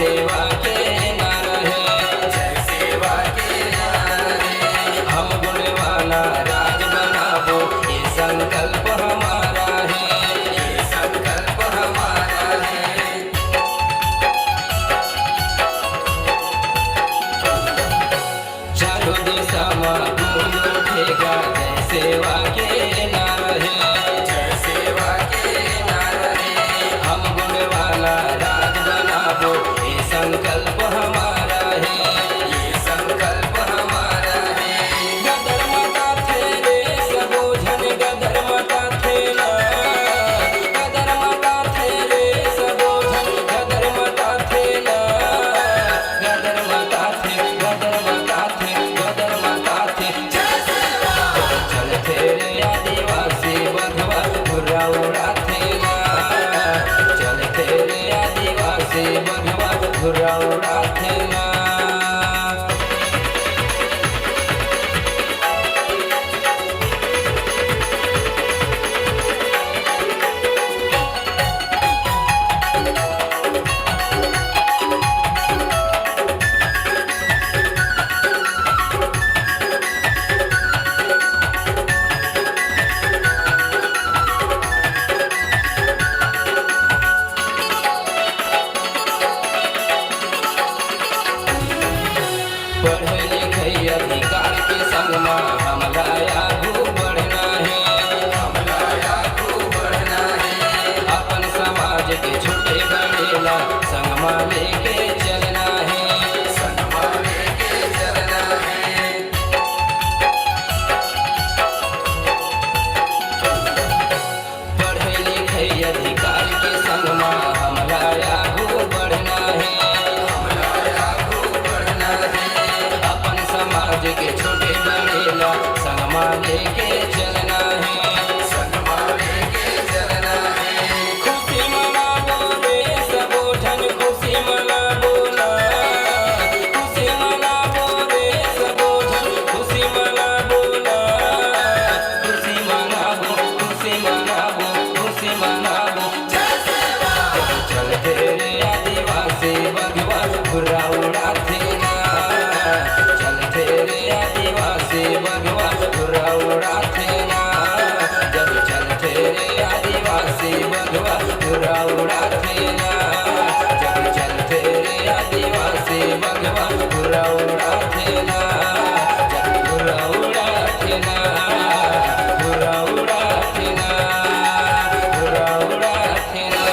सेवा के ना रहे, जय सेवा के ना रहे। हम गुणवाला राज बनाबो, ये संकल्प हमारा है, ये संकल्प हमारा है। चारों दिशा में गूंज उठेगा, जय सेवा के ना रहे, जय सेवा के ना रहे। हम गुणवाला राज बनाबो, ये संकल्प हमारा है, ये संकल्प हमारा है। गदर मता थे रे सबो झन, गदर मता थे ना, गदर मता थे रे सबो झन, गदर मता थे ना, गदर मता थे, गदर मता थे, गदर मता थे। चल थे रे आदिवासी बघवा धुरा उड़ाथे ना, चल थे रे आदिवासी बघवा धुरा उड़ाथे ना। पढ़े लिखे अधिकार के संग में हमला आगू बढ़ना है, हमला आगू बढ़ना है। अपन समाज के छोटे बड़ेला संग में लेके चलना है, संग में लेके चलना है। पढ़े लिखे अधिकार के संग में हमला आगू बढ़ना है, हमला आगू बढ़ना है। अपन समाज के छोटे बड़ेला संग में लेके चलना है, संग में लेके चलना है। खुशी मनाबो रे सबो झन, खुशी मनाबो ना, खुशी मनाबो रे सबो झन, खुशी मनाबो ना, खुशी मनाबो, खुशी मनाबो, खुशी मनाबो। चल थे रे आदिवासी बघवा धुरा उड़ाथे ना, चल थे रे आदिवासी बघवा धुरा उड़ाथे ना। जब चल थे रे आदिवासी बघवा धुरा उड़ाथे ना, जब चल थे रे आदिवासी बघवा धुरा उड़ाथे ना, जब धुरा उड़ाथे ना, धुरा उड़ाथे ना, धुरा उड़ाथे ना।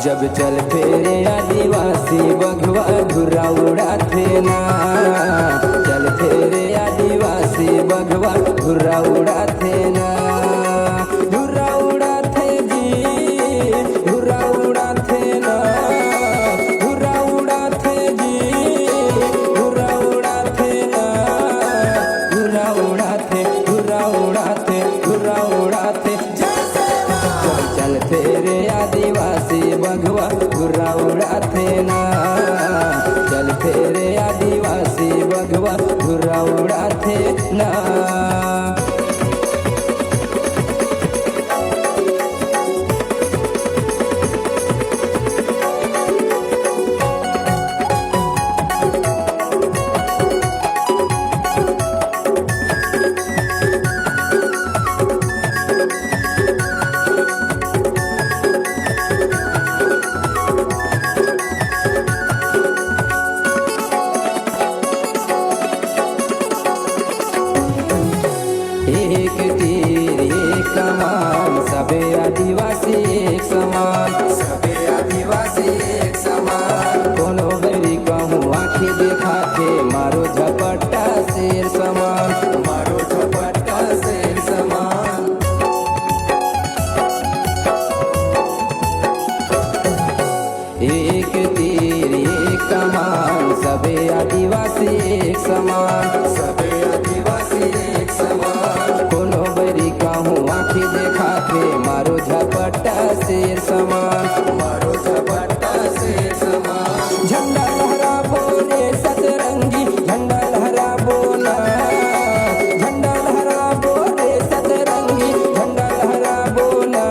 जब चल फेरे आदिवासी बघवा धुरा उड़ाथे ना, चल फेरे आदिवासी बघवा धुरा उड़ाथे ना। धुरा उड़ाथे जी, धुरा उड़ाथे ना, धुरा उड़ाथे जी, धुरा उड़ाथे ना, धुरा उड़ाथे, धुरा उड़ाथे, धुरा उड़ाथे। चल फेरे आदिवासी बघवा धुरा उड़ाथे ना, चल फेरे आदिवासी बघवा धुरा उड़ाथे ना। एक तीर एक कमान, सबे आदिवासी एक समान, सबे आदिवासी एक समान। कोनो बेरी कहूँ आँखें देखा के मारो झपट्टा शेर समान, मारो झपट्टा शेर समान। एक तीर एक कमान, सबे आदिवासी एक समान, सबे आदिवासी एक समान। कोनो बेरी कहूँ आँखें देखा शेर समान, मारो झपट्टा शेर समान। झंडा लहराबो रे सतरंगी, झंडा लहराबो ना, झंडा लहराबो रे सतरंगी, झंडा लहराबो ना,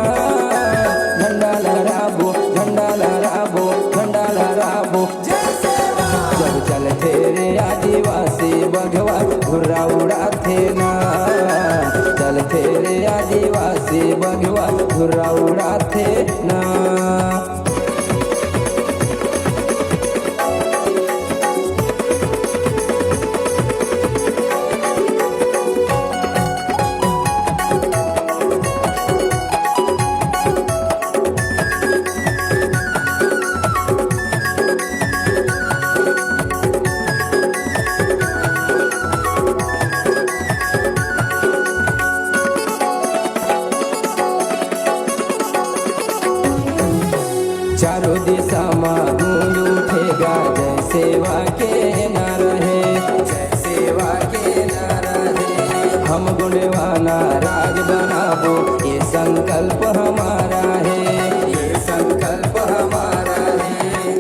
झंडा लहराबो, झंडा लहराबो, झंडा लहराबो। जब चलते रे आदिवासी बघवा धुर्रा उड़ाते ना, चलते रे आदिवासी बघवा धुर्रा उड़ाते ना। चारों दिशा में गूंज उठेगा जय सेवा के नारा है, जय सेवा के नारा है। हम गुणवाना राज बनाबो ये संकल्प हमारा है, ये संकल्प हमारा है।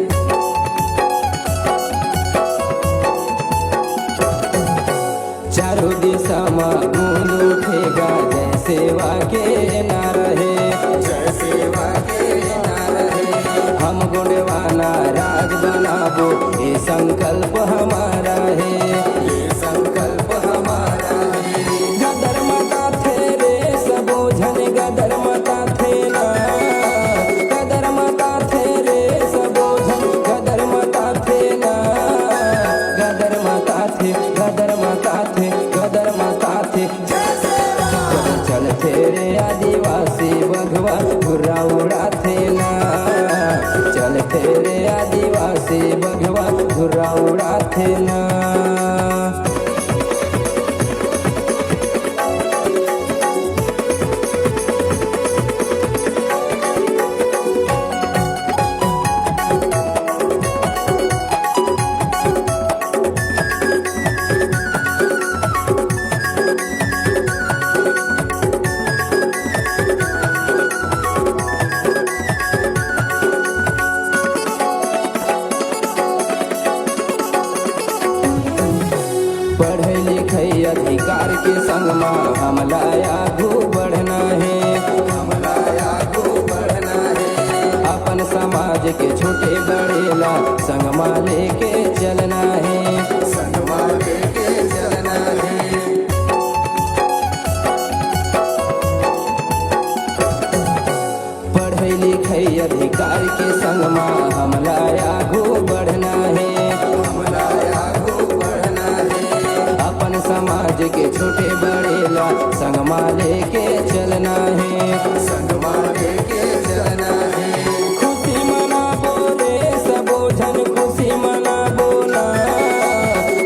चारों दिशा में गूंज उठेगा जय सेवा के नारा है, जय सेवा के नारा है। हम गुणवाना राज बनाबो ये संकल्प हमारा है, ये संकल्प हमारा है। गदर मता थे रे सबो झन गदर मता थे ना, गदर मता थे रे सबो झन गदर मता थे ना, गदर मता थे, गदर मता थे, गदर मता थे। चलते रे आदिवासी बघवा धुर्रा उड़ाते ना, चलते रे आदिवासी बघवा धुर्रा उड़ाते ना। पढ़े लिखे अधिकार के संग में हमला आगू बढ़ना है, हमला आगू बढ़ना है। अपन समाज के छोटे बड़ेला संग में लेके चलना है, संग में लेके चलना है। पढ़े लिखे अधिकार के संग में हमला आगू बढ़ना है, हमला आगू बढ़ना है। अपन समाज के छोटे बड़ेला संग में लेके चलना है, संग में लेके चलना है। खुशी मनाबो रे सबो झन खुशी मनाबो ना,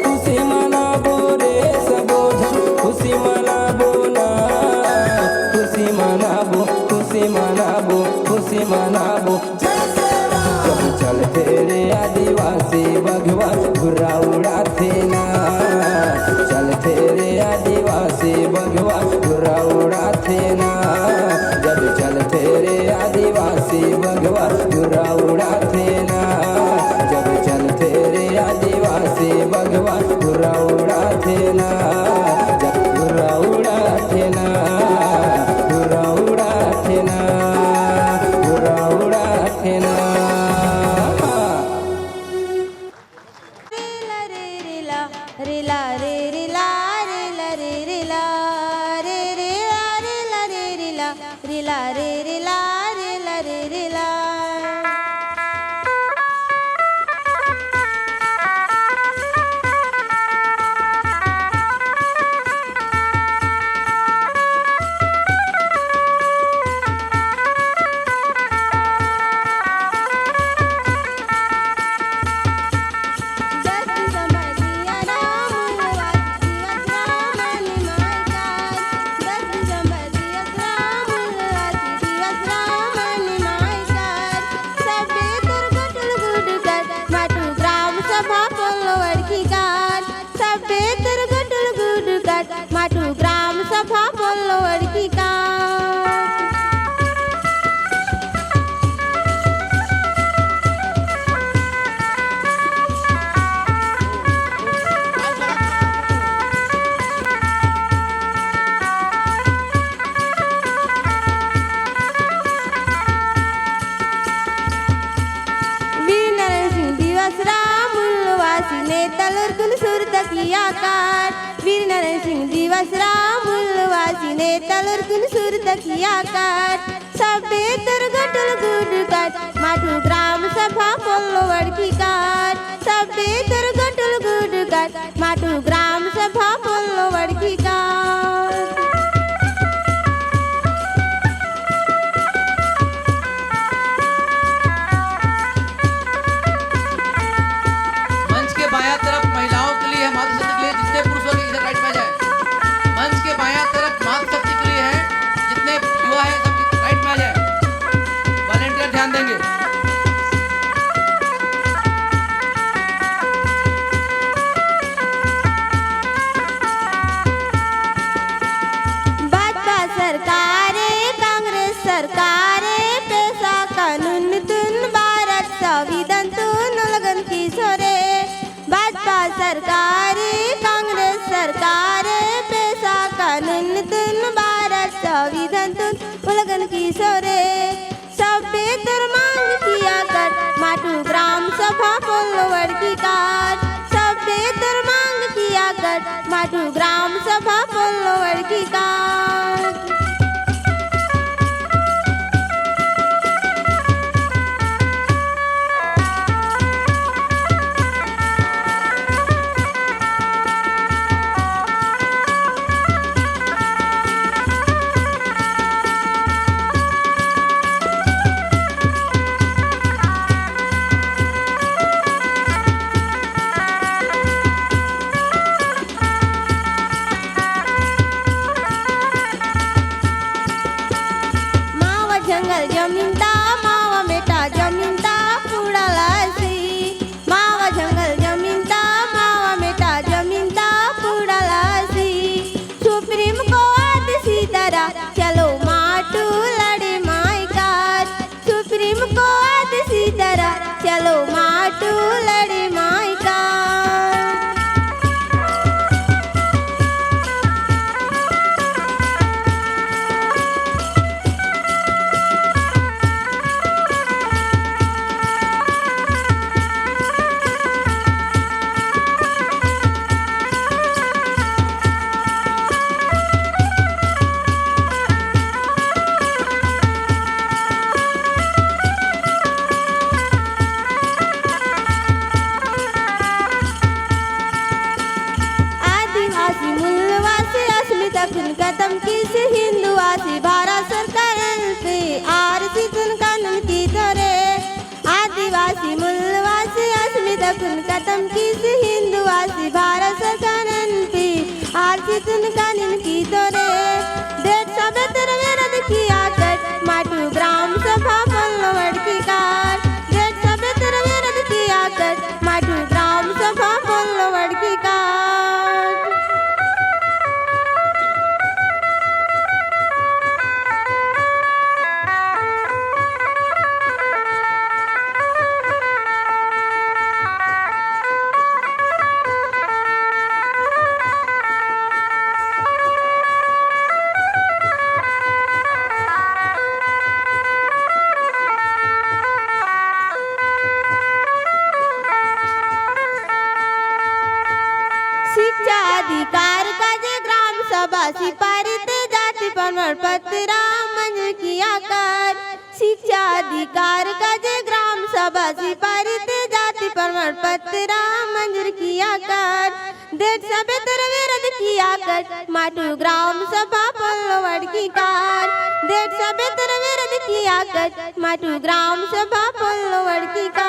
खुशी मनाबो रे सबो झन खुशी मनाबो ना, खुशी मनाबो, खुशी मनाबो, खुशी मनाबो। जब चलते रे आदिवासी बघवा धुर्रा उड़ाते ना, चलते रे आदिवासी बघवा धुर्रा उड़ाते ना। जब चलते रे आदिवासी बघवा धुर्रा उड़ाते ना, जब चलते रे आदिवासी बघवा धुर्रा उड़ाते ना, जब धुर्रा उड़ाते ना, धुर्रा उड़ाते ना, धुर्रा उड़ाते ना। रिला रे रिला रिला रे रिला रे रे रिला रे रिला रिला रे रिला रिला रे रिला। बसरा मूलवासी ने तलुरकुन सुरतकिया काट सबे दुर्गटल गुड काट माटू ग्राम सभा पोल्लोवड़ की काट सबे दुर्गटल गुड काट माटू ग्राम सभा पोल्लोवड़ की काट। मंच के बायां तरफ महिलाओं के लिए है, मातृशक्ति के लिए जितने पुरुष हो इधर राइट में आ जाए। मंच के बायां तरफ मातृशक्ति के लिए है, जितने युवा है सब राइट में आ जाए। वॉलंटियर ध्यान देंगे। भाजपा सरकारे कांग्रेस सरकारे पैसा कानून तुन भारत संविधान तुन लगन किशोरे भाजपा सरकारे कांग्रेस सरकारे पैसा कानून तुन भारत संविधान तुन लगन किशोरे सब बेहतर मांग किया कर माटू ग्राम सभा पोल्लोवड़ की काट सब बेहतर मांग किया कर माटू ग्राम सभा पोल्लोवड़ की काट। जंगल जमीनता मावा बेटा जमीनता पुडालासी मावा जंगल जमीनता मावा बेटा जमीनता पुडालासी सुप्रीम कोर्ट सीतारा चलो माटू लड़े मायकार सुप्रीम कोर्ट सीतारा चलो माटू लड़े मायकार। कदम किस हिंदुवासी भारत सरकार पे आरसी तुन कानून की तोरे आदिवासी मूलवासी अस्मित कुन कदम किस हिंदुवासी भारत सरकार पे आरसी तुन कानून की तोरे देश सब तेरे विरोध किया कर माटू ग्राम सभा पोल्लोवड़ की काट देश सब तेरे विरोध किया कर माटू ग्राम सभा पोल्लोवड़ की काट। शिक्षा अधिकार का जे ग्राम सभा सिपारित जाति प्रमाण पत्र मंजूर किया कर शिक्षा अधिकार का जे ग्राम सभा सिपारित जाति प्रमाण पत्र मंजूर किया कर देश सब तेरे विरोध किया कर माटू ग्राम सभा पोल्लोवड़ की काट देश सब तेरे विरोध किया कर माटू ग्राम सभा पोल्लोवड़ की काट।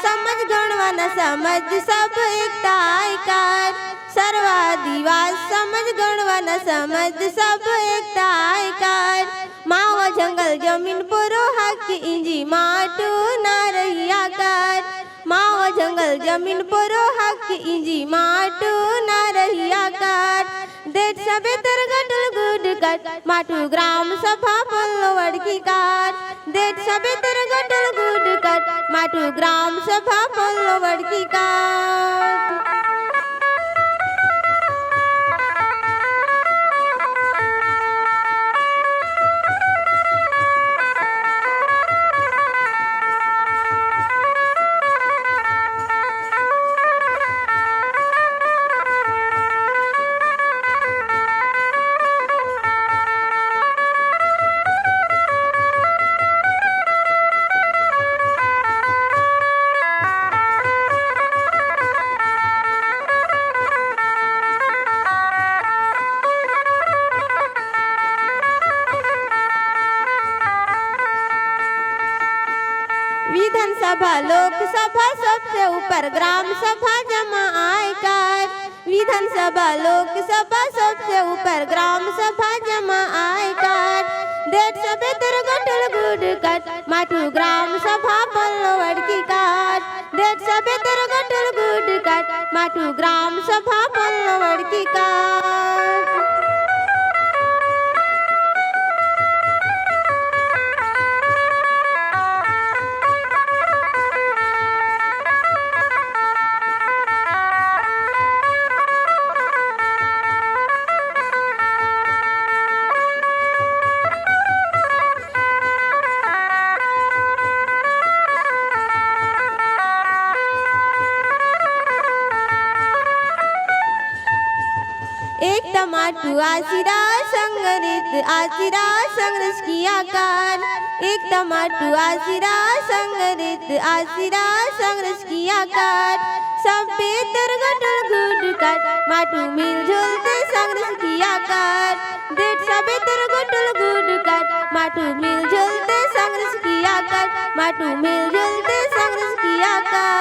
समझ गणवाना समझ सब एकता आयकार सर्वादिवास समझ गणवाना समझ सब एकता आयकार मावा जंगल जमीन पुरो हक इंजी माटू ना रही आकार मावा जंगल जंगल जमीन परो हक इंजी माटू ना रहिया काट देट सबे तर गटल गुड कट माटू ग्राम सभा पल्लो वड़की काट देट सबे तर गटल गुड कट माटू ग्राम सभा पल्लो वड़की काट विधानसभा लोकसभा सबसे ऊपर ग्राम सभा जमा आयकर विधानसभा लोकसभा सबसे ऊपर ग्राम सभा जमा आयकर देट सबे तर गटल गुड कट माटू ग्राम सभा पल्लो वड़की काट देट सबे तर गटल गुड कट माटू ग्राम सभा पल्लो वड़की काट एक टमाटू आशिरा संग्रस किया कर एक टमाटू आशिरा संग्रस किया कर सब बेतर गटल गुड कट माटू मिलजुल ते संग्रस किया कर देट सब बेतर गटल गुड कट माटू मिलजुल ते संग्रस किया कर माटू मिलजुल ते संग्रस किया कर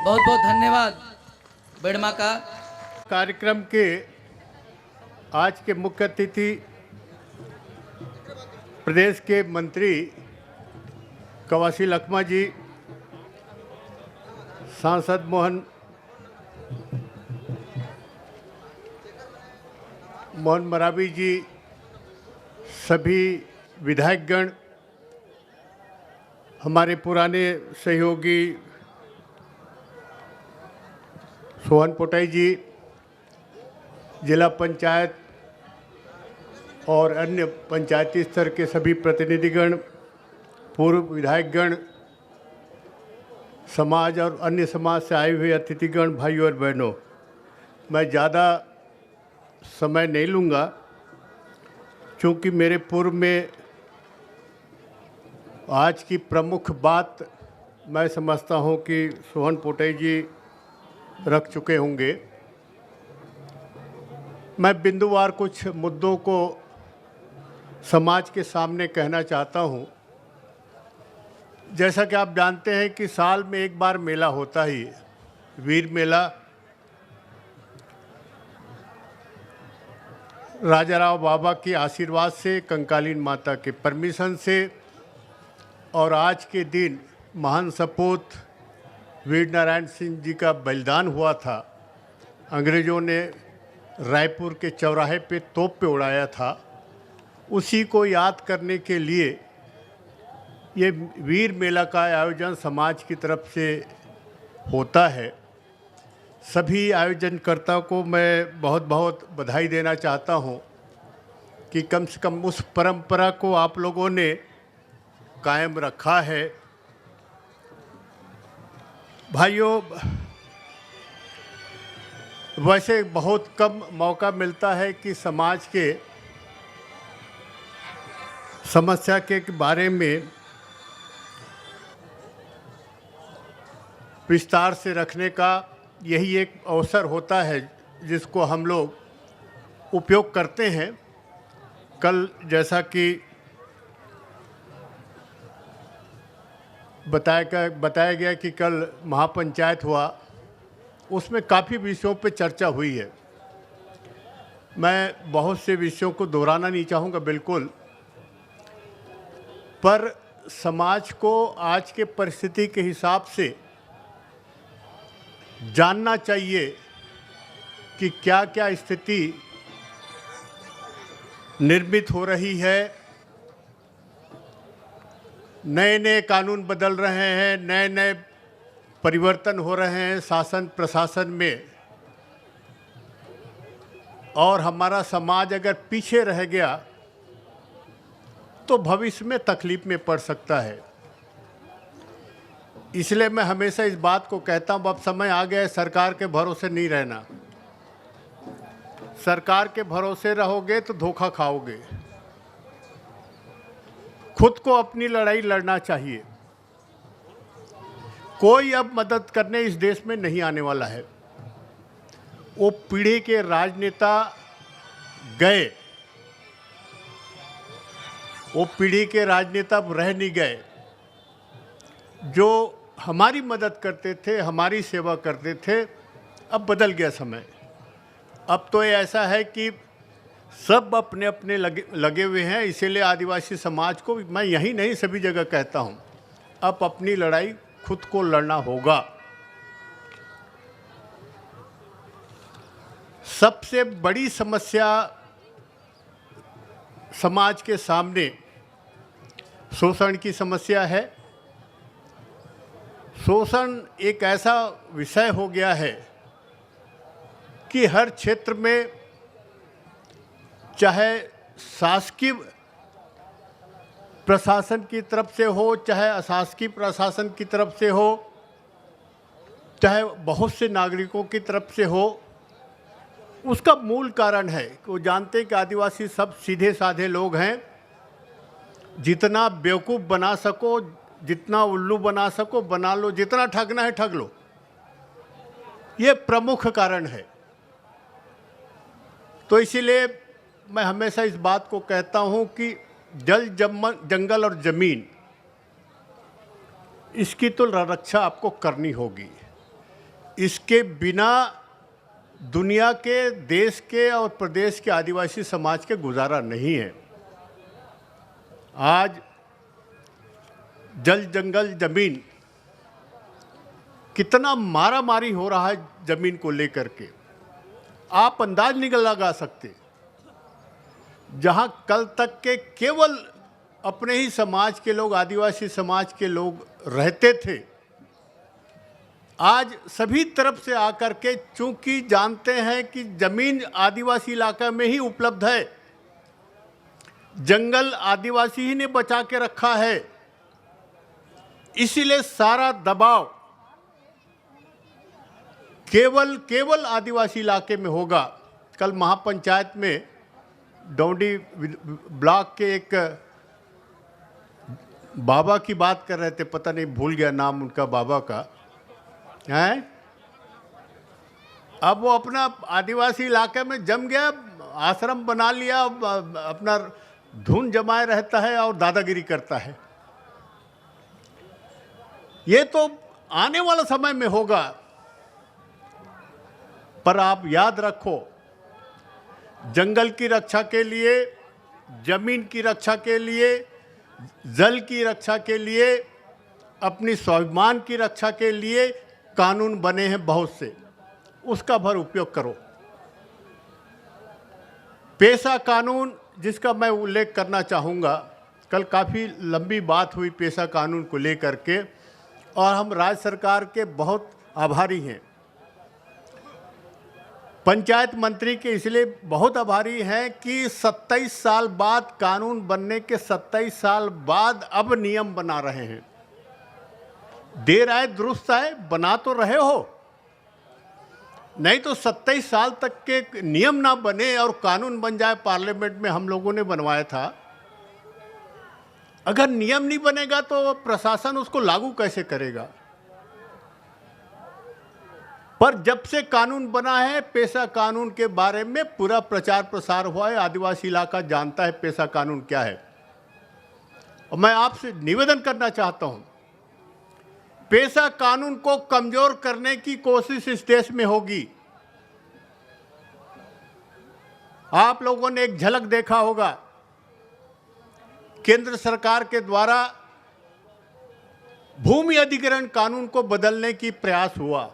बहुत बहुत धन्यवाद बेड़मा का। कार्यक्रम के आज के मुख्य अतिथि प्रदेश के मंत्री कवासी लखमा जी, सांसद मोहन मरावी जी, सभी विधायकगण, हमारे पुराने सहयोगी सोहन पोटाई जी, जिला पंचायत और अन्य पंचायती स्तर के सभी प्रतिनिधिगण, पूर्व विधायकगण, समाज और अन्य समाज से आए हुए अतिथिगण, भाइयों और बहनों, मैं ज़्यादा समय नहीं लूँगा क्योंकि मेरे पूर्व में आज की प्रमुख बात मैं समझता हूँ कि सोहन पोटाई जी रख चुके होंगे। मैं बिंदुवार कुछ मुद्दों को समाज के सामने कहना चाहता हूँ। जैसा कि आप जानते हैं कि साल में एक बार मेला होता ही, वीर मेला। राजा राव बाबा के आशीर्वाद से, कंकालीन माता के परमिशन से और आज के दिन महान सपूत वीर नारायण सिंह जी का बलिदान हुआ था। अंग्रेज़ों ने रायपुर के चौराहे पे तोप पे उड़ाया था। उसी को याद करने के लिए ये वीर मेला का आयोजन समाज की तरफ से होता है। सभी आयोजनकर्ताओं को मैं बहुत बहुत बधाई देना चाहता हूं कि कम से कम उस परंपरा को आप लोगों ने कायम रखा है। भाइयों, वैसे बहुत कम मौका मिलता है कि समाज के समस्या के बारे में विस्तार से रखने का यही एक अवसर होता है जिसको हम लोग उपयोग करते हैं। कल जैसा कि बताया गया कि कल महापंचायत हुआ, उसमें काफ़ी विषयों पे चर्चा हुई है। मैं बहुत से विषयों को दोहराना नहीं चाहूँगा बिल्कुल, पर समाज को आज के परिस्थिति के हिसाब से जानना चाहिए कि क्या क्या स्थिति निर्मित हो रही है। नए नए कानून बदल रहे हैं, नए नए परिवर्तन हो रहे हैं शासन प्रशासन में, और हमारा समाज अगर पीछे रह गया तो भविष्य में तकलीफ में पड़ सकता है। इसलिए मैं हमेशा इस बात को कहता हूँ, अब समय आ गया है सरकार के भरोसे नहीं रहना। सरकार के भरोसे रहोगे तो धोखा खाओगे। खुद को अपनी लड़ाई लड़ना चाहिए। कोई अब मदद करने इस देश में नहीं आने वाला है। वो पीढ़ी के राजनेता गए, वो पीढ़ी के राजनेता अब रह नहीं गए। जो हमारी मदद करते थे, हमारी सेवा करते थे, अब बदल गया समय। अब तो ये ऐसा है कि सब अपने अपने लगे हुए हैं। इसीलिए आदिवासी समाज को मैं यहीं नहीं सभी जगह कहता हूँ, अब अपनी लड़ाई खुद को लड़ना होगा। सबसे बड़ी समस्या समाज के सामने शोषण की समस्या है। शोषण एक ऐसा विषय हो गया है कि हर क्षेत्र में, चाहे शासकीय प्रशासन की तरफ से हो, चाहे अशासकीय प्रशासन की तरफ से हो, चाहे बहुत से नागरिकों की तरफ से हो, उसका मूल कारण है कि वो जानते हैं कि आदिवासी सब सीधे साधे लोग हैं। जितना बेवकूफ़ बना सको, जितना उल्लू बना सको बना लो, जितना ठगना है ठग लो। ये प्रमुख कारण है। तो इसीलिए मैं हमेशा इस बात को कहता हूँ कि जल जंगल और ज़मीन, इसकी तो रक्षा आपको करनी होगी। इसके बिना दुनिया के, देश के और प्रदेश के आदिवासी समाज के गुजारा नहीं है। आज जल जंगल ज़मीन कितना मारा मारी हो रहा है ज़मीन को लेकर के, आप अंदाज नहीं लगा सकते। जहां कल तक के केवल अपने ही समाज के लोग, आदिवासी समाज के लोग रहते थे, आज सभी तरफ से आकर के, चूंकि जानते हैं कि जमीन आदिवासी इलाका में ही उपलब्ध है, जंगल आदिवासी ही ने बचा के रखा है, इसीलिए सारा दबाव केवल आदिवासी इलाके में होगा। कल महापंचायत में डौंडी ब्लॉक के एक बाबा की बात कर रहे थे, पता नहीं भूल गया नाम उनका बाबा का है। अब वो अपना आदिवासी इलाके में जम गया, आश्रम बना लिया, अपना धुन जमाए रहता है और दादागिरी करता है। ये तो आने वाला समय में होगा। पर आप याद रखो, जंगल की रक्षा के लिए, जमीन की रक्षा के लिए, जल की रक्षा के लिए, अपनी स्वाभिमान की रक्षा के लिए कानून बने हैं बहुत से, उसका भर उपयोग करो। पेशा कानून जिसका मैं उल्लेख करना चाहूँगा, कल काफ़ी लंबी बात हुई पेशा कानून को लेकर के, और हम राज्य सरकार के बहुत आभारी हैं। पंचायत मंत्री के इसलिए बहुत आभारी हैं कि 27 साल बाद, कानून बनने के 27 साल बाद अब नियम बना रहे हैं। देर आए दुरुस्त आए, बना तो रहे हो, नहीं तो 27 साल तक के नियम ना बने और कानून बन जाए। पार्लियामेंट में हम लोगों ने बनवाया था। अगर नियम नहीं बनेगा तो प्रशासन उसको लागू कैसे करेगा? पर जब से कानून बना है, पेशा कानून के बारे में पूरा प्रचार प्रसार हुआ है। आदिवासी इलाका जानता है पेशा कानून क्या है। और मैं आपसे निवेदन करना चाहता हूं, पेशा कानून को कमजोर करने की कोशिश इस देश में होगी। आप लोगों ने एक झलक देखा होगा, केंद्र सरकार के द्वारा भूमि अधिग्रहण कानून को बदलने की प्रयास हुआ।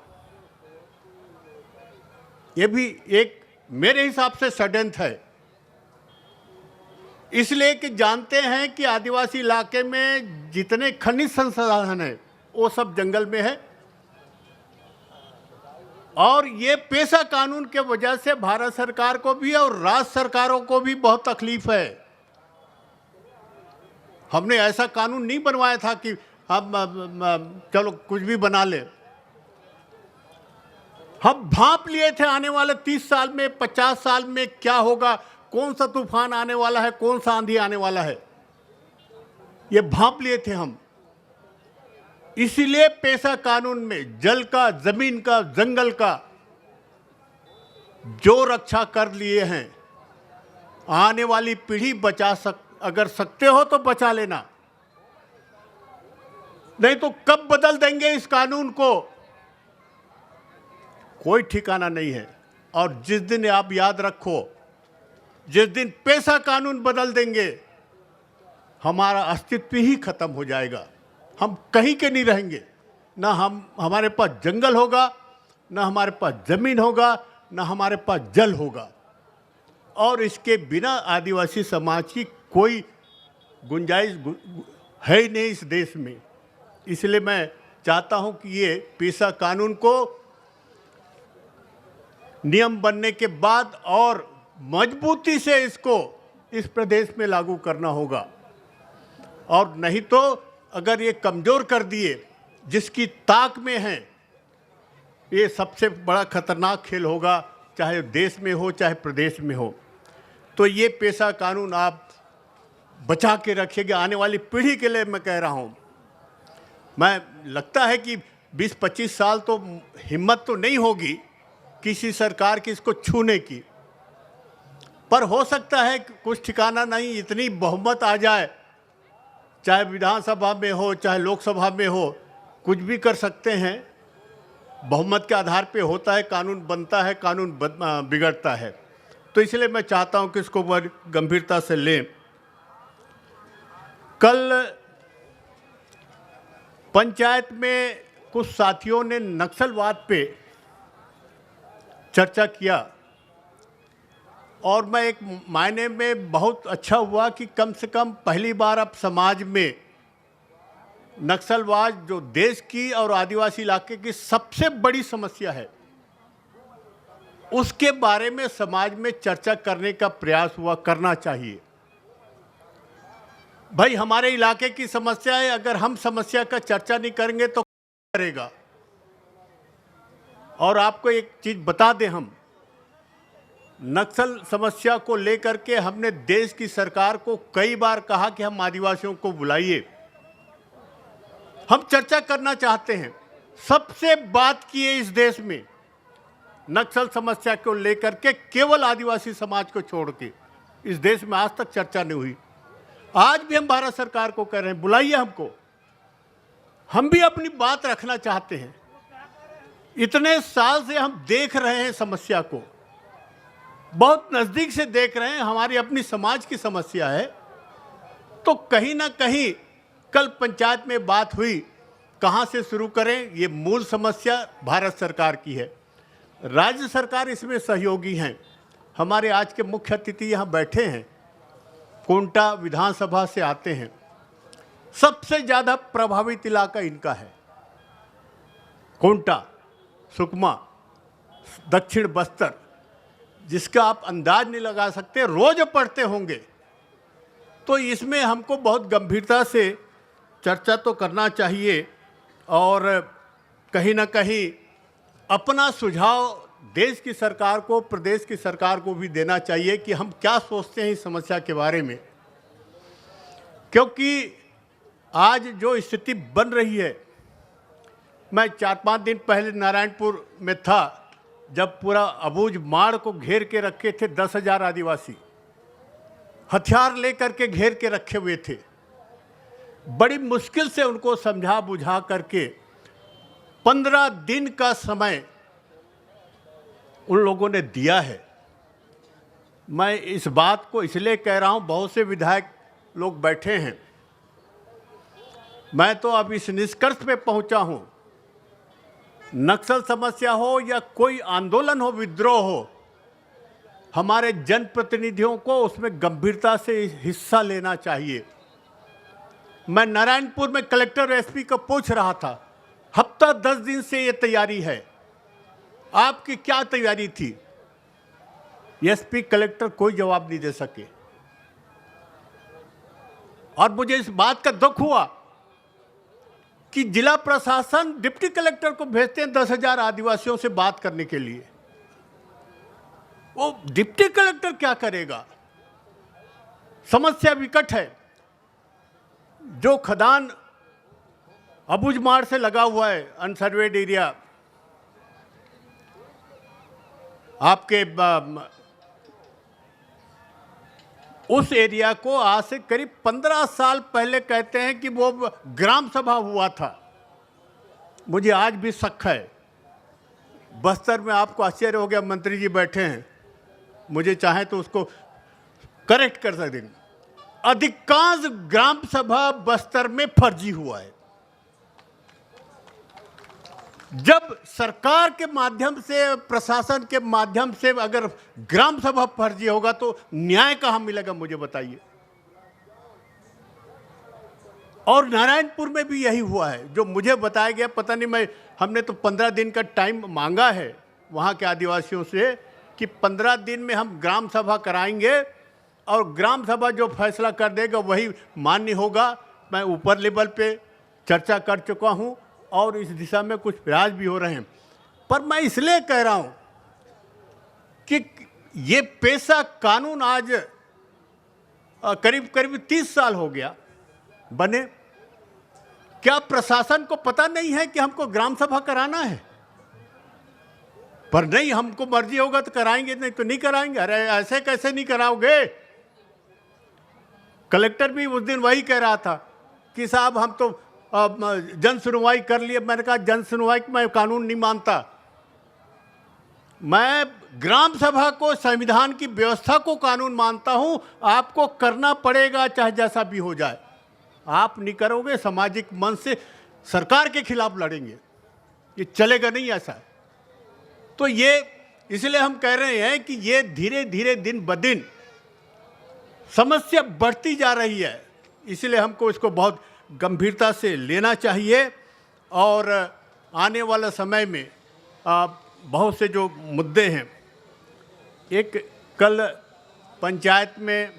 यह भी एक मेरे हिसाब से षड्यंत्र है, इसलिए कि जानते हैं कि आदिवासी इलाके में जितने खनिज संसाधन हैं वो सब जंगल में है। और ये पेशा कानून के वजह से भारत सरकार को भी और राज्य सरकारों को भी बहुत तकलीफ है। हमने ऐसा कानून नहीं बनवाया था कि हम चलो कुछ भी बना ले। हम भांप लिए थे आने वाले 30 साल में, 50 साल में क्या होगा, कौन सा तूफान आने वाला है, कौन सा आंधी आने वाला है, ये भांप लिए थे हम। इसीलिए पेशा कानून में जल का, जमीन का, जंगल का जो रक्षा कर लिए हैं, आने वाली पीढ़ी अगर सकते हो तो बचा लेना, नहीं तो कब बदल देंगे इस कानून को, कोई ठिकाना नहीं है। और जिस दिन आप याद रखो, जिस दिन पेशा कानून बदल देंगे, हमारा अस्तित्व ही खत्म हो जाएगा। हम कहीं के नहीं रहेंगे, ना हमारे पास जंगल होगा, ना हमारे पास जमीन होगा, ना हमारे पास जल होगा। और इसके बिना आदिवासी समाज की कोई गुंजाइश है ही नहीं इस देश में। इसलिए मैं चाहता हूं कि ये पेशा कानून को नियम बनने के बाद और मजबूती से इसको इस प्रदेश में लागू करना होगा। और नहीं तो अगर ये कमज़ोर कर दिए, जिसकी ताक में हैं, ये सबसे बड़ा खतरनाक खेल होगा, चाहे देश में हो चाहे प्रदेश में हो। तो ये पेशा कानून आप बचा के रखिएगा, आने वाली पीढ़ी के लिए मैं कह रहा हूँ। मैं लगता है कि 20-25 साल तो हिम्मत तो नहीं होगी किसी सरकार की इसको छूने की, पर हो सकता है कि कुछ ठिकाना नहीं, इतनी बहुमत आ जाए, चाहे विधानसभा में हो चाहे लोकसभा में हो, कुछ भी कर सकते हैं। बहुमत के आधार पे होता है, कानून बनता है, कानून बिगड़ता है। तो इसलिए मैं चाहता हूं कि इसको बड़ी गंभीरता से लें। कल पंचायत में कुछ साथियों ने नक्सलवाद पे चर्चा किया, और मैं एक मायने में बहुत अच्छा हुआ कि कम से कम पहली बार अब समाज में नक्सलवाद, जो देश की और आदिवासी इलाके की सबसे बड़ी समस्या है, उसके बारे में समाज में चर्चा करने का प्रयास हुआ। करना चाहिए भाई, हमारे इलाके की समस्या है, अगर हम समस्या का चर्चा नहीं करेंगे तो कौन करेगा। और आपको एक चीज बता दें, हम नक्सल समस्या को लेकर के हमने देश की सरकार को कई बार कहा कि हम आदिवासियों को बुलाइए, हम चर्चा करना चाहते हैं। सबसे बात की है इस देश में नक्सल समस्या को लेकर के, केवल आदिवासी समाज को छोड़ के इस देश में आज तक चर्चा नहीं हुई। आज भी हम भारत सरकार को कह रहे हैं बुलाइए हमको, हम भी अपनी बात रखना चाहते हैं। इतने साल से हम देख रहे हैं समस्या को, बहुत नज़दीक से देख रहे हैं, हमारी अपनी समाज की समस्या है। तो कहीं ना कहीं कल पंचायत में बात हुई, कहाँ से शुरू करें, ये मूल समस्या भारत सरकार की है। राज्य सरकार इसमें सहयोगी हैं। हमारे आज के मुख्य अतिथि यहाँ बैठे हैं, कोंटा विधानसभा से आते हैं। सबसे ज़्यादा प्रभावित इलाका इनका है, कोंटा, सुकमा, दक्षिण बस्तर, जिसका आप अंदाज नहीं लगा सकते, रोज पढ़ते होंगे। तो इसमें हमको बहुत गंभीरता से चर्चा तो करना चाहिए और कहीं ना कहीं अपना सुझाव देश की सरकार को, प्रदेश की सरकार को भी देना चाहिए कि हम क्या सोचते हैं इस समस्या के बारे में। क्योंकि आज जो स्थिति बन रही है, मैं 4-5 दिन पहले नारायणपुर में था, जब पूरा अबूझ माड़ को घेर के रखे थे 10,000 आदिवासी, हथियार लेकर के घेर के रखे हुए थे। बड़ी मुश्किल से उनको समझा बुझा करके 15 दिन का समय उन लोगों ने दिया है। मैं इस बात को इसलिए कह रहा हूं, बहुत से विधायक लोग बैठे हैं, मैं तो अब इस निष्कर्ष पे पहुंचा हूं, नक्सल समस्या हो या कोई आंदोलन हो, विद्रोह हो, हमारे जनप्रतिनिधियों को उसमें गंभीरता से हिस्सा लेना चाहिए। मैं नारायणपुर में कलेक्टर एसपी को पूछ रहा था, हफ्ता 10 दिन से ये तैयारी है, आपकी क्या तैयारी थी? एसपी कलेक्टर कोई जवाब नहीं दे सके। और मुझे इस बात का दुख हुआ कि जिला प्रशासन डिप्टी कलेक्टर को भेजते हैं 10,000 आदिवासियों से बात करने के लिए। वो डिप्टी कलेक्टर क्या करेगा? समस्या विकट है। जो खदान अबूझमाड़ से लगा हुआ है, अनसर्वेड एरिया, आपके उस एरिया को आज से करीब 15 साल पहले कहते हैं कि वो ग्राम सभा हुआ था। मुझे आज भी शक है। बस्तर में आपको आश्चर्य हो गया, मंत्री जी बैठे हैं, मुझे चाहे तो उसको करेक्ट कर सकते हैं। अधिकांश ग्राम सभा बस्तर में फर्जी हुआ है। जब सरकार के माध्यम से, प्रशासन के माध्यम से अगर ग्राम सभा फर्जी होगा तो न्याय कहां मिलेगा, मुझे बताइए। और नारायणपुर में भी यही हुआ है जो मुझे बताया गया। पता नहीं, हमने तो 15 दिन का टाइम मांगा है वहां के आदिवासियों से कि 15 दिन में हम ग्राम सभा कराएंगे और ग्राम सभा जो फैसला कर देगा वही मान्य होगा। मैं ऊपर लेवल पे चर्चा कर चुका हूं और इस दिशा में कुछ प्रयास भी हो रहे हैं। पर मैं इसलिए कह रहा हूं कि ये पेशा कानून आज करीब करीब 30 साल हो गया बने। क्या प्रशासन को पता नहीं है कि हमको ग्राम सभा कराना है? पर नहीं, हमको मर्जी होगा तो कराएंगे, नहीं तो नहीं कराएंगे। अरे ऐसे कैसे नहीं कराओगे? कलेक्टर भी उस दिन वही कह रहा था कि साहब हम तो जन सुनवाई कर लिए। मैंने कहा जन सुनवाई मैं कानून नहीं मानता, मैं ग्राम सभा को, संविधान की व्यवस्था को कानून मानता हूं। आपको करना पड़ेगा चाहे जैसा भी हो जाए। आप नहीं करोगे, सामाजिक मन से सरकार के खिलाफ लड़ेंगे, ये चलेगा नहीं ऐसा। तो ये इसलिए हम कह रहे हैं कि ये धीरे धीरे दिन ब दिन समस्या बढ़ती जा रही है, इसलिए हमको इसको बहुत गंभीरता से लेना चाहिए। और आने वाला समय में बहुत से जो मुद्दे हैं, एक कल पंचायत में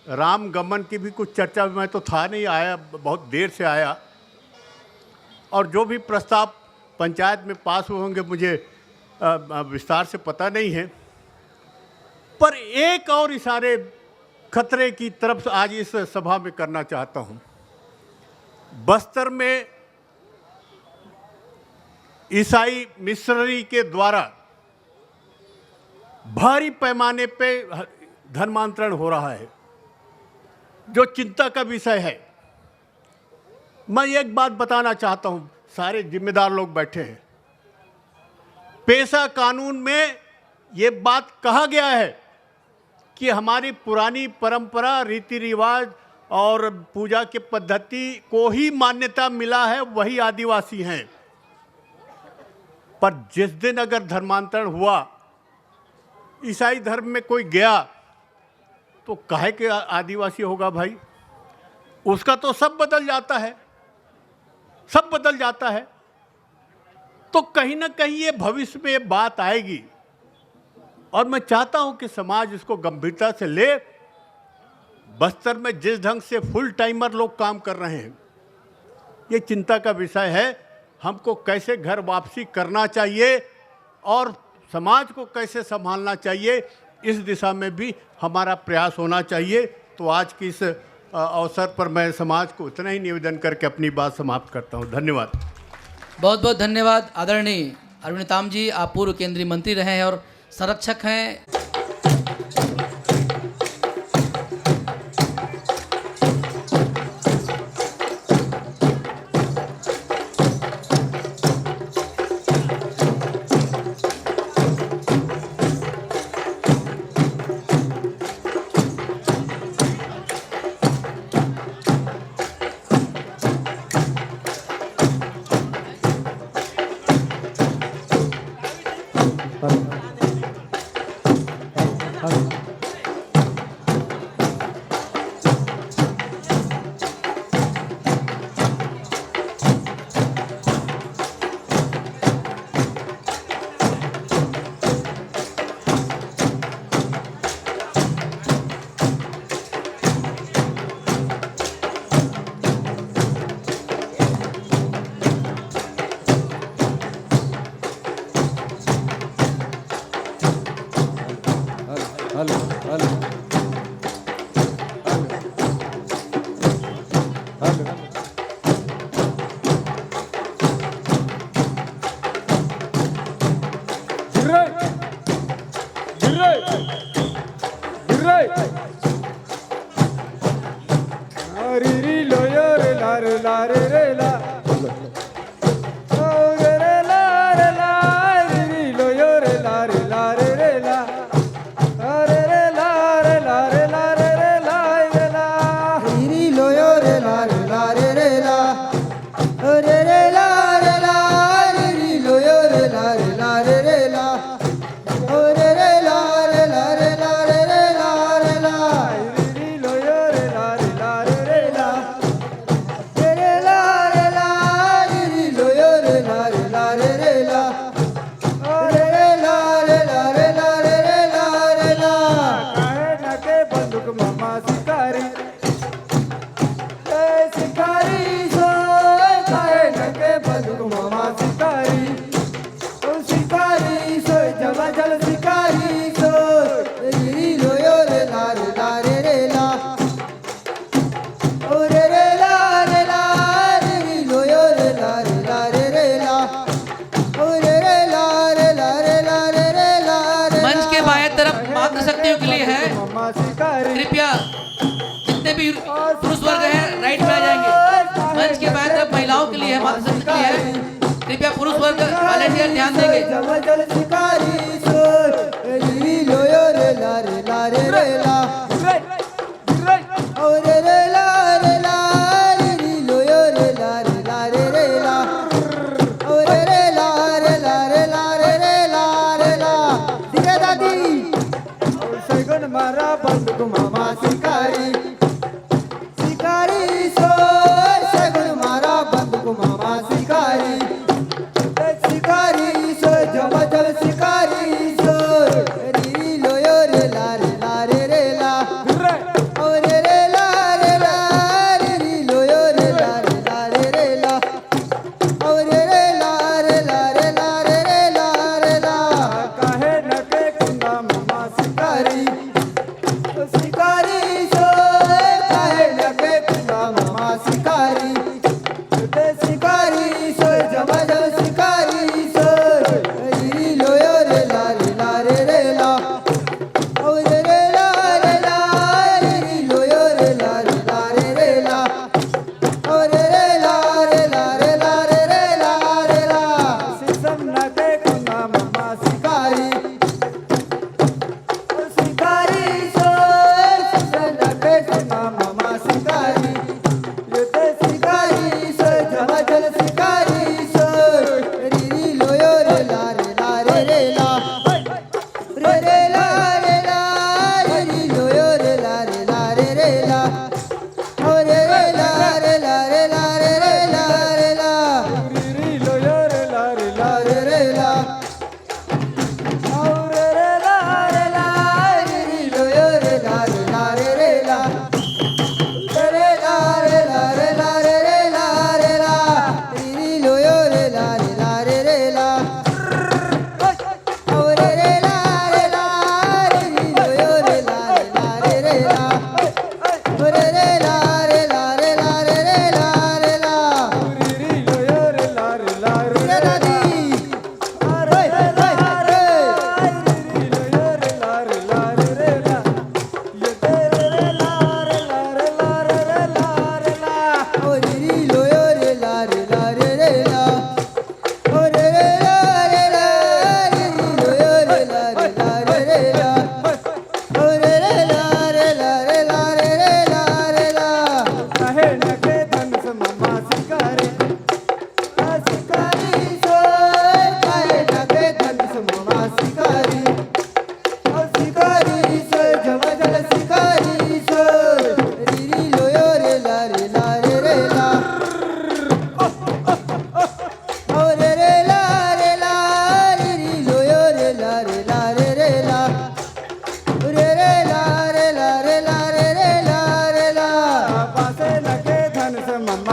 राम गमन की भी कुछ चर्चा, मैं तो था नहीं, आया बहुत देर से आया, और जो भी प्रस्ताव पंचायत में पास हुए होंगे मुझे विस्तार से पता नहीं है। पर एक और इशारे खतरे की तरफ आज इस सभा में करना चाहता हूं। बस्तर में ईसाई मिशनरी के द्वारा भारी पैमाने पे धर्मांतरण हो रहा है, जो चिंता का विषय है। मैं एक बात बताना चाहता हूं, सारे जिम्मेदार लोग बैठे हैं। पेशा कानून में ये बात कहा गया है कि हमारी पुरानी परंपरा, रीति रिवाज और पूजा की पद्धति को ही मान्यता मिला है, वही आदिवासी हैं। पर जिस दिन अगर धर्मांतरण हुआ, ईसाई धर्म में कोई गया, तो काहे के आदिवासी होगा भाई? उसका तो सब बदल जाता है, सब बदल जाता है। तो कहीं ना कहीं ये भविष्य में ये बात आएगी और मैं चाहता हूं कि समाज इसको गंभीरता से ले। बस्तर में जिस ढंग से फुल टाइमर लोग काम कर रहे हैं, ये चिंता का विषय है। हमको कैसे घर वापसी करना चाहिए और समाज को कैसे संभालना चाहिए, इस दिशा में भी हमारा प्रयास होना चाहिए। तो आज की इस अवसर पर मैं समाज को इतना ही निवेदन करके अपनी बात समाप्त करता हूं। धन्यवाद। बहुत बहुत धन्यवाद आदरणीय अरविंद ताम जी। आप पूर्व केंद्रीय मंत्री रहे हैं और संरक्षक हैं। कृपया जितने भी पुरुष वर्ग हैं राइट में आ जाएंगे। मंच के बाएं तरफ महिलाओं के लिए है, मातृशक्ति के लिए है। कृपया पुरुष वर्ग वॉलंटियर ध्यान देंगे। मारा बंदूक मामा शिकारी शिकारी सो सगुन मारा बंदूक मामा शिकारी शिकारी सो जब जल शिकारी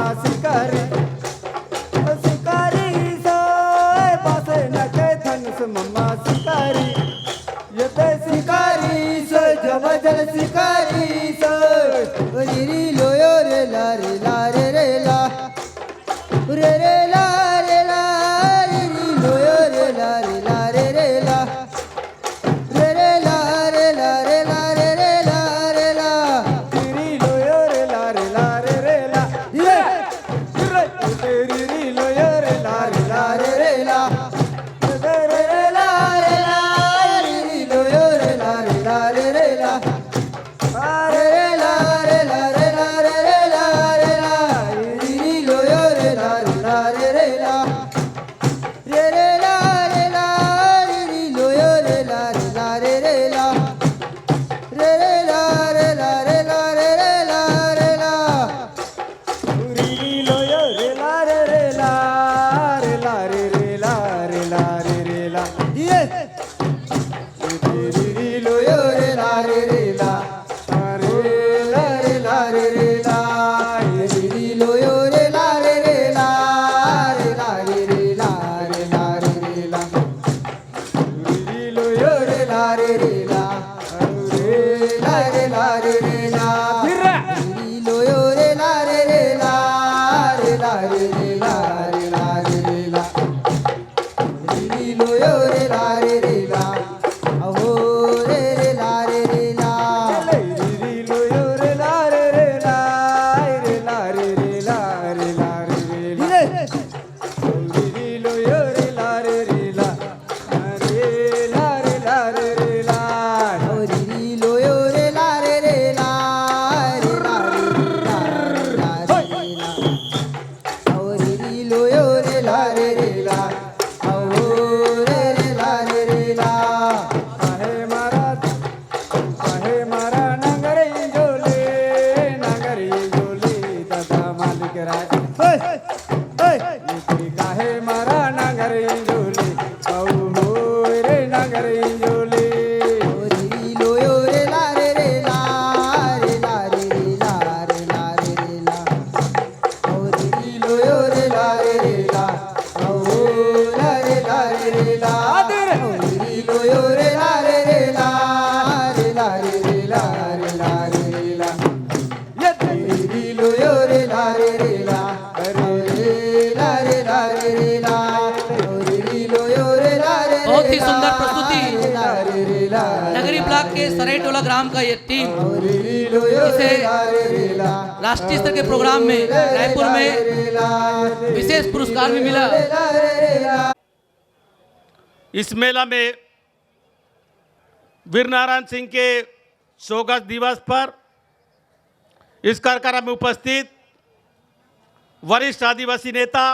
मामा शिकारी शिकारी सोय पासे नके धनुष मामा शिकारी येते शिकारी सोय जवजल शिकारी सोय री लोयो रे ला रे ला रे रे ला रे रे ला रे ला री लोयो रे ला रे ला रे रे ला रे रे ला रे ला रे ला रे रे ला रे ला री लोयो रे ला रे ला रे रे ला ये री लोयो रे ला रे ला रे रे ला रे रे ला रे ला री लोयो रे ला रे ला रे रे ला रे रे ला रे ला रे ला रे रे ला रे ला री लोयो रे ला रे ला रे रे ला रे रे ला रे ला री लोयो रे ला रे ला रे रे ला रे रे ला रे ला रे ला रे रे ला रे ला री लोयो रे ला रे रे ला रे ला रे रे ला रे ला रे रे ला ये री लोयो रे ला रे रे ला रे ला रे ला रे रे ला री लोयो रे ला रे रे ला रे ला रे रे ला रे ला रे रे ला री लोयो रे ला रे रे ला रे ला रे ला रे रे ला री लोयो रे ला रे रे ला रे ला रे रे ला रे ला रे रे ला री लोयो रे ला रे रे ला अहो रे रे ला रे रे ला री लोयो रे ला रे रे ला रे ला रे रे ला रे ला रे रे ला री लोयो रे ला रे रे ला रे ला रे ला रे रे ला री लोयो रे ला रे रे ला रे ला रे रे ला रे ला रे रे ला री लोयो रे ला रे रे ला अहो रे रे ला रे रे ला आहे मारा नगरी जोले दादा मालिक राय काहे मारा नगरी जोले अहो रे नगरी जोले री लोयो रे ला रे रे ला रे ला रे रे ला रे ला रे रे ला री लोयो रे ला रे रे ला अहो ला रे ला रे रे ला री लोयो रे ला रे रे ला रे ला रे रे ला रे ला रे रे ला री लोयो रे ला रे रे ला रे ला रे ला रे रे ला री लोयो रे ला रे रे बहुत ही सुंदर प्रस्तुति ला रे रे ला नगरी ब्लॉक के सरायटोला ग्राम का ये टीम री लोयो इसे रे ला रे रे ला राष्ट्रीय स्तर के प्रोग्राम में रायपुर में विशेष पुरस्कार भी मिला। इस मेला में वीर नारायण सिंह के 100 अगस्त दिवस पर इस कार्यक्रम में उपस्थित वरिष्ठ आदिवासी नेता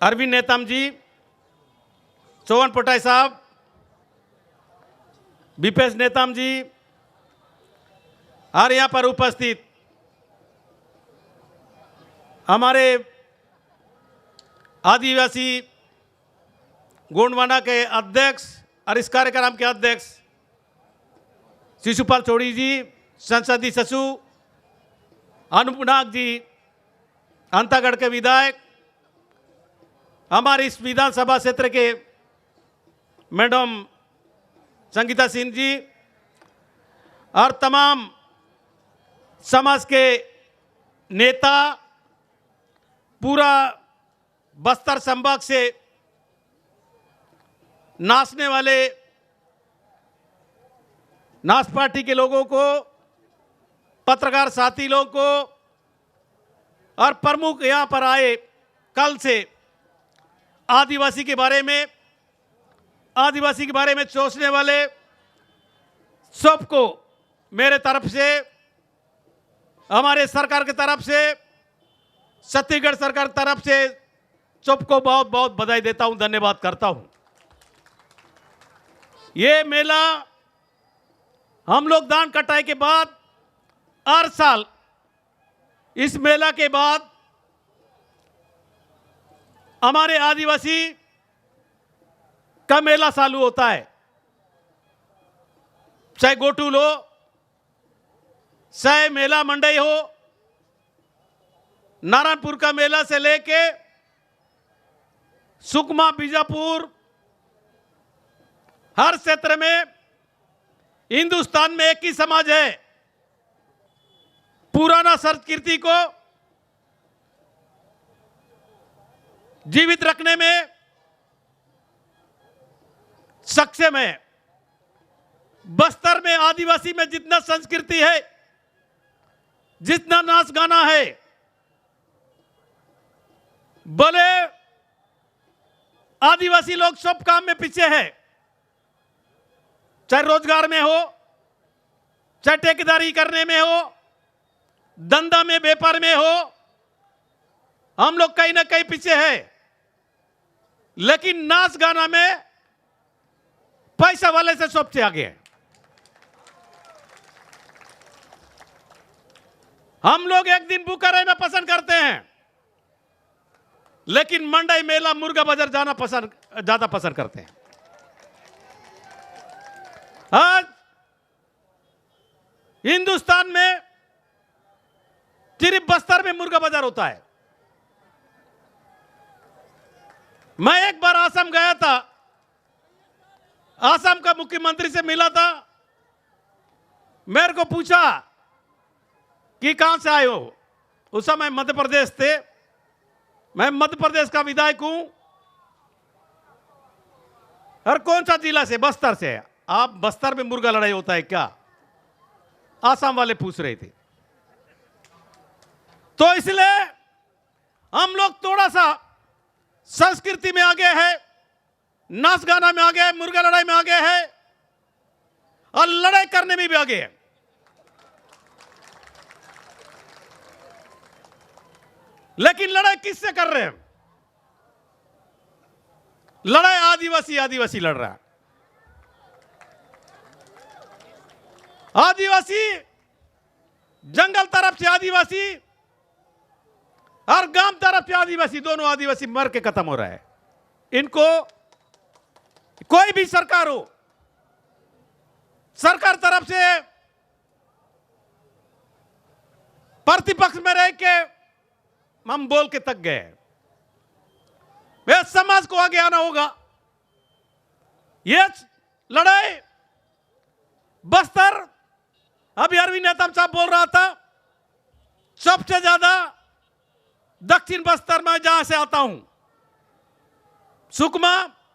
अरविंद नेतम जी, चौवन पटाई साहब, विपेश नेतम जी और यहाँ पर उपस्थित हमारे आदिवासी गोंडवाना के अध्यक्ष और इस कार्यक्रम के अध्यक्ष शिशुपाल चौड़ी जी, संसदीय सचिव अनुपनाग जी, अंतागढ़ के विधायक, हमारे इस विधानसभा क्षेत्र के मैडम संगीता सिंह जी और तमाम समाज के नेता, पूरा बस्तर संभाग से नाचने वाले नाच पार्टी के लोगों को, पत्रकार साथी लोगों को और प्रमुख यहाँ पर आए कल से आदिवासी के बारे में सोचने वाले सबको मेरे तरफ से, हमारे सरकार की तरफ से, छत्तीसगढ़ सरकार की तरफ से सबको बहुत बहुत बधाई देता हूं, धन्यवाद करता हूं। ये मेला हम लोग धान कटाई के बाद हर साल इस मेला के बाद हमारे आदिवासी का मेला चालू होता है, चाहे गोटूल हो, चाहे मेला मंडई हो, नारायणपुर का मेला से लेके सुकमा, बीजापुर, हर क्षेत्र में हिंदुस्तान में एक ही समाज है। पुराना संस्कृति को जीवित रखने में सक्षम है। बस्तर में आदिवासी में जितना संस्कृति है, जितना नाच गाना है, भले आदिवासी लोग सब काम में पीछे है, चाहे रोजगार में हो, चाहे ठेकेदारी करने में हो, धंधा में, व्यापार में हो, हम लोग कहीं ना कहीं पीछे है। लेकिन नाच गाना में पैसा वाले से सबसे आगे है। हम लोग एक दिन भूखा रहना पसंद करते हैं, लेकिन मंडई, मेला, मुर्गा बाजार जाना ज्यादा पसंद करते हैं। आज हिंदुस्तान में सिर्फ बस्तर में मुर्गा बाजार होता है। मैं एक बार आसाम गया था, आसाम का मुख्यमंत्री से मिला था। मेरे को पूछा कि कहां से आए हो। उस समय मध्य प्रदेश थे, मैं मध्य प्रदेश का विधायक हूं। और कौन सा जिला से? बस्तर से। आप बस्तर में मुर्गा लड़ाई होता है क्या? आसाम वाले पूछ रहे थे। तो इसलिए हम लोग थोड़ा सा संस्कृति में आगे है, नाच गाना में आगे है, मुर्गा लड़ाई में आगे है, और लड़ाई करने में भी आगे है। लेकिन लड़ाई किससे कर रहे हैं? लड़ाई आदिवासी लड़ रहा है। आदिवासी जंगल तरफ से आदिवासी और गांव तरफ से आदिवासी, दोनों आदिवासी मर के खत्म हो रहा है। इनको कोई भी सरकार हो, सरकार तरफ से प्रतिपक्ष में रह के हम बोल के तक गए। वे समाज को आगे आना होगा। ये लड़ाई बस्तर, अभी अरविंद नेतम साहब बोल रहा था, सबसे ज्यादा दक्षिण बस्तर में जहां से आता हूं, सुकमा,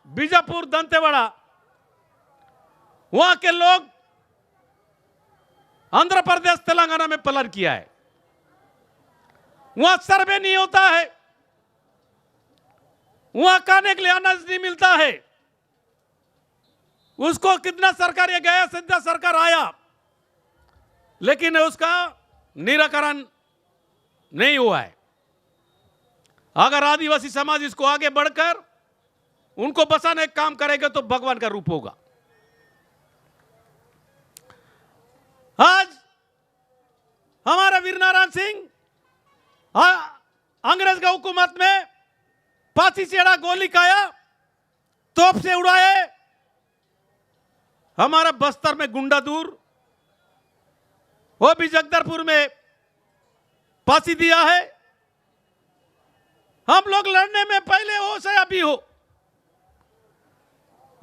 बीजापुर, दंतेवाड़ा, वहां के लोग आंध्र प्रदेश, तेलंगाना में पलायन किया है। वहां सर्वे नहीं होता है, वहां खाने के लिए अनाज नहीं मिलता है। उसको कितना सरकार ये गया, सीधा सरकार आया, लेकिन उसका निराकरण नहीं हुआ है। अगर आदिवासी समाज इसको आगे बढ़कर उनको बचाने का काम करेगा तो भगवान का रूप होगा। आज हमारा वीर नारायण सिंह अंग्रेज का हुकूमत में फांसी चढ़ा, गोली खाया, तोप से उड़ाए। हमारा बस्तर में गुंडा दूर, वो भी जगदलपुर में फांसी दिया है। हम लोग लड़ने में पहले हो से अभी हो,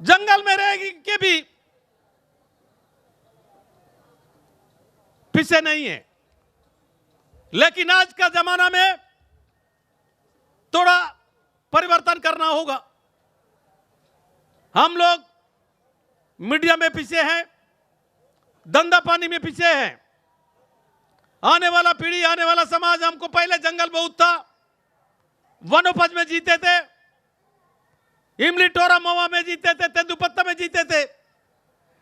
जंगल में रह के भी पीछे नहीं है। लेकिन आज का जमाना में थोड़ा परिवर्तन करना होगा। हम लोग मीडिया में पीछे हैं, धंधा पानी में पीछे हैं। आने वाला पीढ़ी, आने वाला समाज, हमको पहले जंगल बहुत था, वनोपज में जीते थे, इमली, टोरा, मवा में जीते थे, तेंदुपत्ता में जीते थे।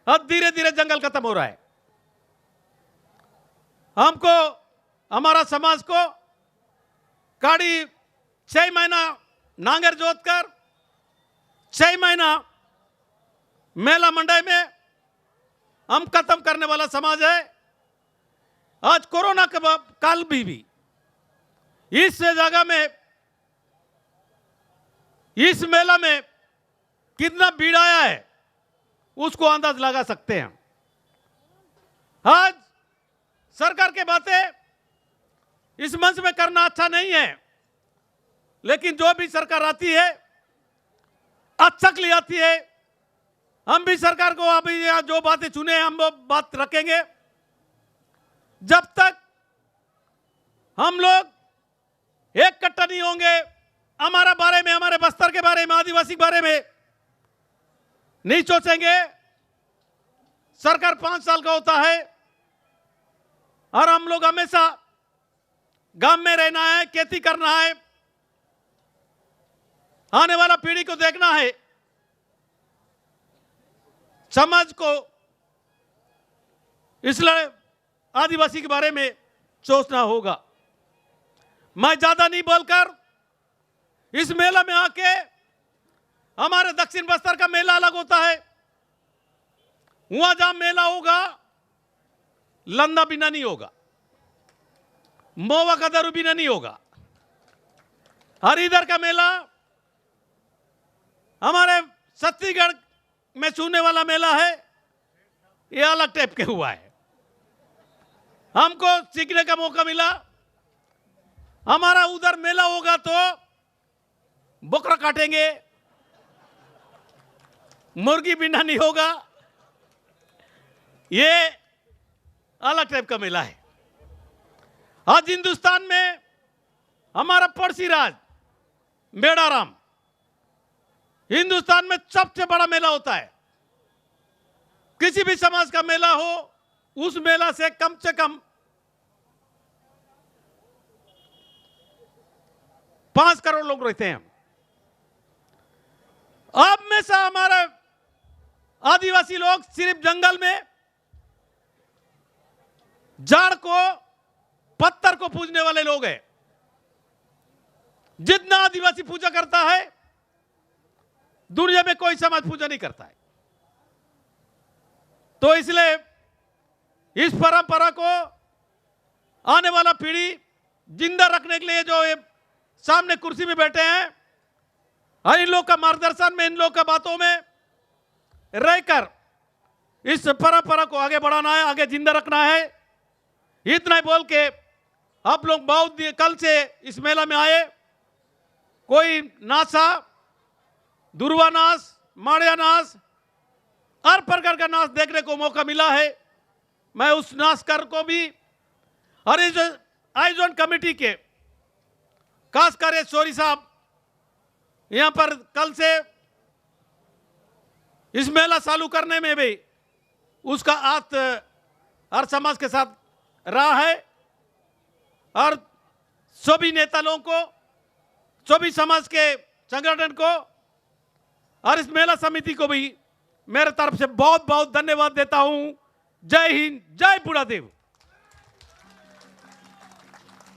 अब धीरे धीरे जंगल खत्म हो रहा है। हमको, हमारा समाज को काड़ी 6 महीना नांगर जोत कर 6 महीना मेला मंडई में हम खत्म करने वाला समाज है। आज कोरोना के काल भी इस जगह में, इस मेला में कितना भीड़ आया है उसको अंदाज लगा सकते हैं। आज सरकार के बातें इस मंच में करना अच्छा नहीं है, लेकिन जो भी सरकार आती है अच्छा के लिए आती है। हम भी सरकार को अभी यहाँ जो बातें चुने हैं हम वो बात रखेंगे। जब तक हम लोग एक कट्टा नहीं होंगे, हमारा बारे में, हमारे बस्तर के बारे में, आदिवासी के बारे में नहीं सोचेंगे। सरकार 5 साल का होता है और हम लोग हमेशा गांव में रहना है, खेती करना है, आने वाला पीढ़ी को देखना है, समाज को, इसलिए आदिवासी के बारे में सोचना होगा। मैं ज्यादा नहीं बोलकर इस मेला में आके, हमारे दक्षिण बस्तर का मेला अलग होता है। वहां जहां मेला होगा लंदा बिना नहीं होगा, मोवा का दारू बिना नहीं होगा। और इधर का मेला हमारे छत्तीसगढ़ में छूने वाला मेला है, ये अलग टाइप के हुआ है। हमको सीखने का मौका मिला। हमारा उधर मेला होगा तो बकरा काटेंगे, मुर्गी बिना नहीं होगा, ये अलग टाइप का मेला है। आज हिंदुस्तान में हमारा पड़ोसी राज्य मेड़ाराम हिंदुस्तान में सबसे बड़ा मेला होता है। किसी भी समाज का मेला हो, उस मेला से कम 5 करोड़ लोग रहते हैं। अब में से हमारे आदिवासी लोग सिर्फ जंगल में झाड़ को, पत्थर को पूजने वाले लोग हैं। जितना आदिवासी पूजा करता है, दुनिया में कोई समाज पूजा नहीं करता है। तो इसलिए इस परंपरा को आने वाला पीढ़ी जिंदा रखने के लिए जो ये सामने कुर्सी में बैठे हैं, इन लोग का मार्गदर्शन में, इन लोग का बातों में रहकर इस परंपरा को आगे बढ़ाना है, आगे जिंदा रखना है। इतना ही बोल के आप लोग बहुत कल से इस मेला में आए। कोई नाचा, दुर्वा नाच, माड़िया नाच, हर प्रकार का नाच देखने को मौका मिला है। मैं उस नाचकर को भी और इस आयोजन कमेटी के खासकर सोरी साहब यहां पर कल से इस मेला चालू करने में भी उसका हाथ हर समाज के साथ रहा है। और सभी नेता लोगों को, सभी समाज के संगठन को और इस मेला समिति को भी मेरे तरफ से बहुत बहुत धन्यवाद देता हूं। जय हिंद, जय बूढ़ादेव।